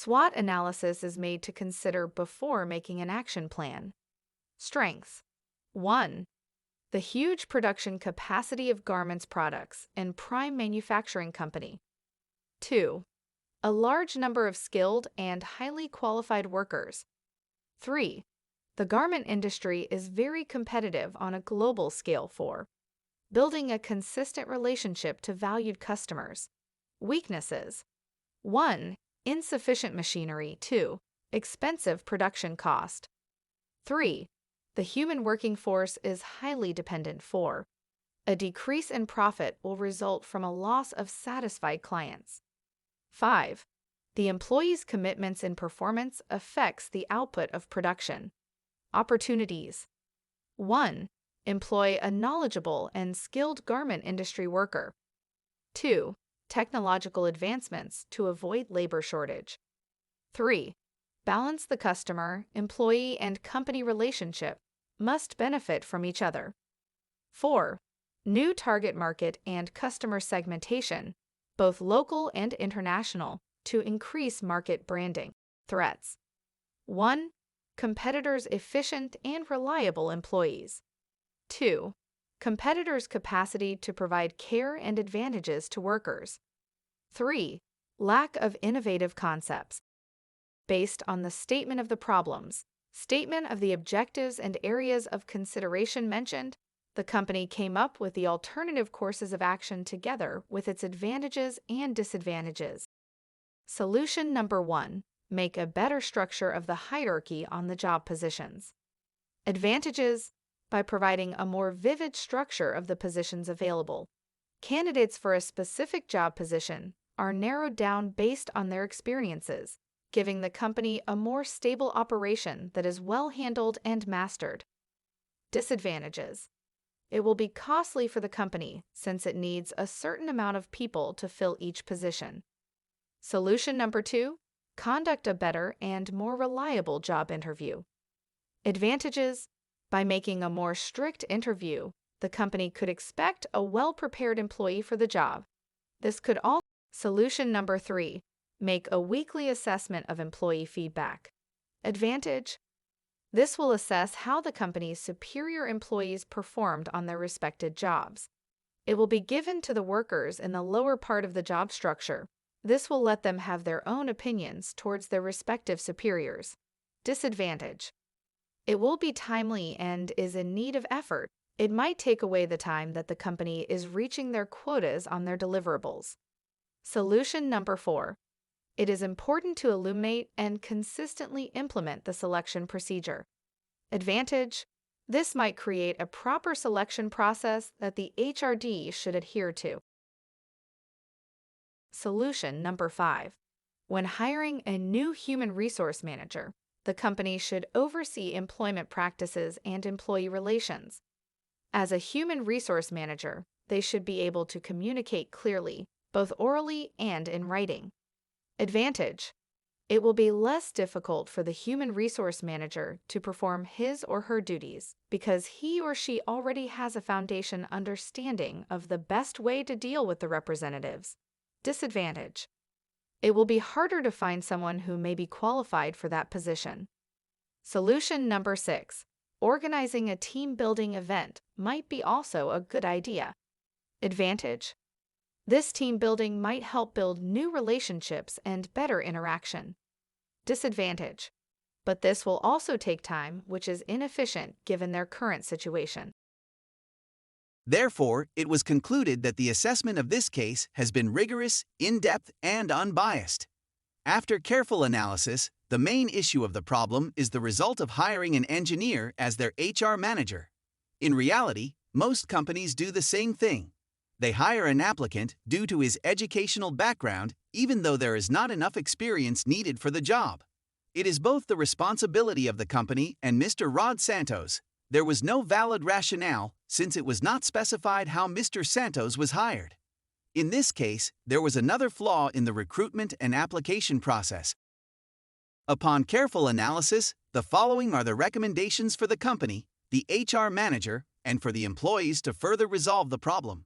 SWOT analysis is made to consider before making an action plan. Strengths. 1. The huge production capacity of garments products and prime manufacturing company. 2. A large number of skilled and highly qualified workers. 3. The garment industry is very competitive on a global scale. 4. Building a consistent relationship to valued customers. Weaknesses. 1. Insufficient machinery. 2. Expensive production cost. 3. The human working force is highly dependent. 4. A decrease in profit will result from a loss of satisfied clients. 5. The employee's commitments in performance affects the output of production. Opportunities. 1. Employ a knowledgeable and skilled garment industry worker. 2. Technological advancements to avoid labor shortage. 3. Balance the customer, employee, and company relationship must benefit from each other. 4. New target market and customer segmentation, both local and international, to increase market branding. Threats. 1. Competitors' efficient and reliable employees. 2. Competitors' capacity to provide care and advantages to workers. 3. Lack of innovative concepts. Based on the statement of the problems, statement of the objectives and areas of consideration mentioned, the company came up with the alternative courses of action together with its advantages and disadvantages. Solution number 1. Make a better structure of the hierarchy on the job positions. Advantages. By providing a more vivid structure of the positions available, candidates for a specific job position are narrowed down based on their experiences, giving the company a more stable operation that is well handled and mastered. Disadvantages. It will be costly for the company since it needs a certain amount of people to fill each position. Solution number 2. Conduct a better and more reliable job interview. Advantages. By making a more strict interview, the company could expect a well-prepared employee for the job. This could also. Solution number 3. Make a weekly assessment of employee feedback. Advantage. This will assess how the company's superior employees performed on their respected jobs. It will be given to the workers in the lower part of the job structure. This will let them have their own opinions towards their respective superiors. Disadvantage. It will be timely and is in need of effort. It might take away the time that the company is reaching their quotas on their deliverables. Solution number 4. It is important to illuminate and consistently implement the selection procedure. Advantage. This might create a proper selection process that the HRD should adhere to. Solution number 5. When hiring a new human resource manager, the company should oversee employment practices and employee relations. As a human resource manager, they should be able to communicate clearly, both orally and in writing. Advantage. It will be less difficult for the human resource manager to perform his or her duties because he or she already has a foundation understanding of the best way to deal with the representatives. Disadvantage. It will be harder to find someone who may be qualified for that position. Solution number 6. Organizing a team-building event might be also a good idea. Advantage. This team building might help build new relationships and better interaction. Disadvantage. But this will also take time, which is inefficient given their current situation. Therefore, it was concluded that the assessment of this case has been rigorous, in-depth, and unbiased. After careful analysis, the main issue of the problem is the result of hiring an engineer as their HR manager. In reality, most companies do the same thing. They hire an applicant due to his educational background, even though there is not enough experience needed for the job. It is both the responsibility of the company and Mr. Rod Santos. There was no valid rationale, since it was not specified how Mr. Santos was hired. In this case, there was another flaw in the recruitment and application process. Upon careful analysis, the following are the recommendations for the company, the HR manager, and for the employees to further resolve the problem.